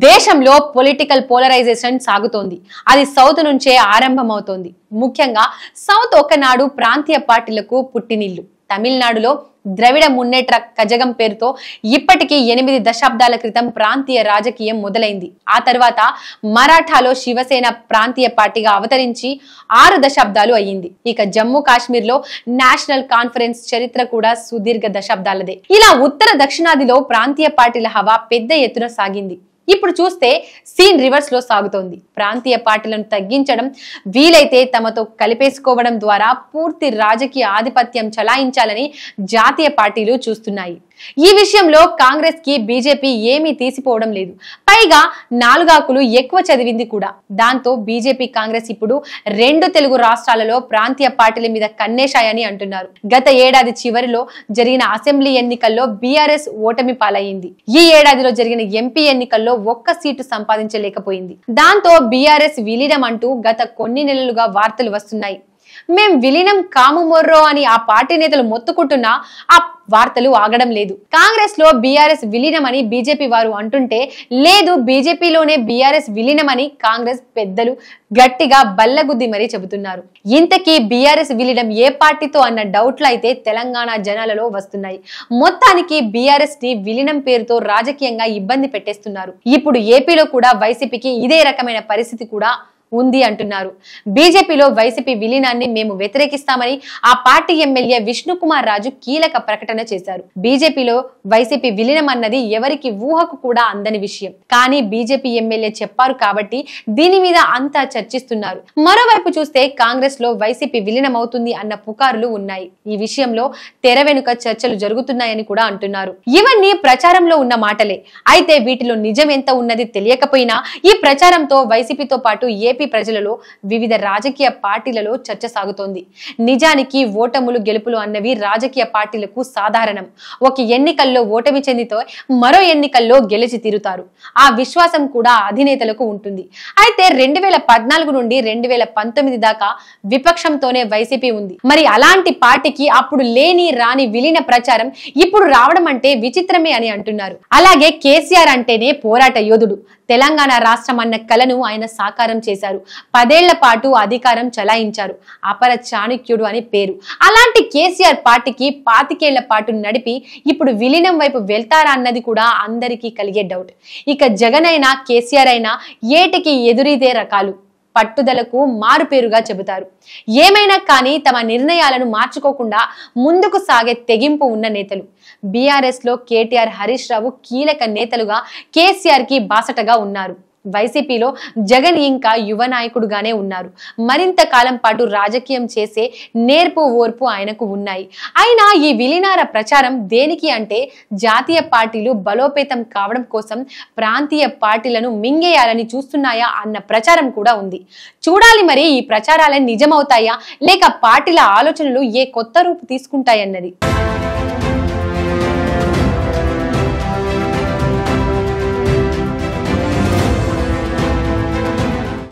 దేశంలో political polarisation సాగుతోంది. అది సౌత్ నుంచే ఆరంభమవుతోంది. ముఖ్యంగా సౌత్ ఒకనాడు ప్రాంతీయ పార్టీలకు పుట్టినిల్లు. తమిళనాడులో ద్రవిడ మున్నేట్ర కజగం పేరుతో ఇప్పటికీ 8 దశాబ్దాల క్రితం ప్రాంతీయ రాజకీయం మొదలైంది. ఆ తర్వాత మరాఠాలో శివసేన ప్రాంతీయ పార్టీగా అవతరించి 6 దశాబ్దాలు అయ్యింది. ఇక జమ్మూ కాశ్మీర్ లో నేషనల్ కాన్ఫరెన్స్ చరిత్ర కూడా సుదీర్ఘ దశాబ్దాలదే. ఇలా ఉత్తర దక్షిణాదిలో ప్రాంతీయ పార్టీల హవా పెద్ద ఎత్తున సాగింది. ఇప్పుడు చూస్తే సీన్ రివర్స్ లో సాగుతోంది. ప్రాంతీయ పార్టీలను తగ్గించడం, వీలైతే తమతో కలిపేసుకోవడం ద్వారా పూర్తి రాజకీయ ఆధిపత్యం చలాయించాలని జాతీయ పార్టీలు చూస్తున్నాయి. ఈ విషయంలో కాంగ్రెస్ కి బీజేపీ ఏమీ తీసిపోవడం లేదు. పైగా 4 ఆకులు ఎక్కువ చదివింది కూడా. దాంతో బీజేపీ కాంగ్రెస్ ఇప్పుడు 2 తెలుగు రాష్ట్రాలలో ప్రాంతీయ పార్టీల మీద కన్నేశాయని అంటున్నారు. గత ఏడాది చివరిలో జరిగిన అసెంబ్లీ ఎన్నికల్లో బీఆర్ఎస్ ఓటమి పాలయ్యింది. ఈ ఏడాదిలో జరిగిన ఎంపీ ఎన్నికల్లో 1 సీటు సంపాదించలేకపోయింది. దాంతో బీఆర్ఎస్ విలీనం అంటూ గత కొన్ని నెలలుగా వార్తలు వస్తున్నాయి. మేం విలీనం కాము మొర్రో అని ఆ పార్టీ నేతలు మొత్తుకుంటున్నా ఆ వార్తలు ఆగడం లేదు. కాంగ్రెస్ లో బీఆర్ఎస్ విలీనమని బీజేపీ వారు అంటుంటే, లేదు బీజేపీలోనే బీఆర్ఎస్ విలీనమని కాంగ్రెస్ పెద్దలు గట్టిగా బల్లగుద్ది మరీ చెబుతున్నారు. ఇంతకీ బీఆర్ఎస్ విలీనం ఏ పార్టీతో అన్న డౌట్లు అయితే తెలంగాణ జనాలలో వస్తున్నాయి. మొత్తానికి బీఆర్ఎస్ ని విలీనం పేరుతో రాజకీయంగా ఇబ్బంది పెట్టేస్తున్నారు. ఇప్పుడు ఏపీలో కూడా వైసీపీకి ఇదే రకమైన పరిస్థితి కూడా ఉంది అంటున్నారు. బీజేపీలో వైసీపీ విలీనాన్ని మేము వ్యతిరేకిస్తామని ఆ పార్టీ ఎమ్మెల్యే విష్ణుకుమార్ రాజు కీలక ప్రకటన చేశారు. బీజేపీలో వైసీపీ విలీనం అన్నది ఎవరికి ఊహకు కూడా అందని విషయం. కానీ బీజేపీ ఎమ్మెల్యే చెప్పారు కాబట్టి దీని మీద అంతా చర్చిస్తున్నారు. మరోవైపు చూస్తే కాంగ్రెస్ లో వైసీపీ విలీనం అవుతుంది అన్న పుకార్లు ఉన్నాయి. ఈ విషయంలో తెర వెనుక చర్చలు జరుగుతున్నాయని కూడా అంటున్నారు. ఇవన్నీ ప్రచారంలో ఉన్న మాటలే. అయితే వీటిలో నిజం ఎంత ఉన్నది తెలియకపోయినా ఈ ప్రచారంతో వైసీపీతో పాటు ఏపీ ప్రజలలో వివిధ రాజకీయ పార్టీలలో చర్చ సాగుతోంది. నిజానికి ఓటములు గెలుపులు అన్నవి రాజకీయ పార్టీలకు సాధారణం. ఒక ఎన్నికల్లో ఓటమి చెందితే మరో ఎన్నికల్లో గెలిచి తీరుతారు. ఆ విశ్వాసం కూడా అధినేతలకు ఉంటుంది. అయితే 2014 నుండి 2019 దాకా విపక్షంతోనే వైసీపీ ఉంది. మరి అలాంటి పార్టీకి అప్పుడు లేని రాని విలీన ప్రచారం ఇప్పుడు రావడం అంటే విచిత్రమే అని అంటున్నారు. అలాగే కేసీఆర్ అంటేనే పోరాట యోధుడు. తెలంగాణ రాష్ట్రం అన్న కలను ఆయన సాకారం చేశారు. 10 ఏళ్ల పాటు అధికారం చలాయించారు. అపర చాణక్యుడు అని పేరు. అలాంటి కేసీఆర్ పార్టీకి 25 ఏళ్ల పాటు నడిపి ఇప్పుడు విలీనం వైపు వెళ్తారా అన్నది కూడా అందరికీ కలిగే డౌట్. ఇక జగన్ అయినా కేసీఆర్ అయినా ఏటికి ఎదురీదే రకాలు. పట్టుదలకు మారుపేరుగా చెబుతారు. ఏమైనా కానీ తమ నిర్ణయాలను మార్చుకోకుండా ముందుకు సాగే తెగింపు ఉన్న నేతలు. బీఆర్ఎస్ లో కేటీఆర్, హరీష్ రావు కీలక నేతలుగా కేసీఆర్ కి బాసటగా ఉన్నారు. వైసీపీలో జగన్ ఇంకా యువ నాయకుడుగానే ఉన్నారు. మరింత కాలం పాటు రాజకీయం చేసే నేర్పు ఓర్పు ఆయనకు ఉన్నాయి. అయినా ఈ విలీనాల ప్రచారం దేనికి అంటే జాతీయ పార్టీలు బలోపేతం కావడం కోసం ప్రాంతీయ పార్టీలను మింగేయాలని చూస్తున్నాయా అన్న ప్రచారం కూడా ఉంది. చూడాలి మరి ఈ ప్రచారాలే నిజమవుతాయా లేక పార్టీల ఆలోచనలు ఏ కొత్త రూపు తీసుకుంటాయన్నది.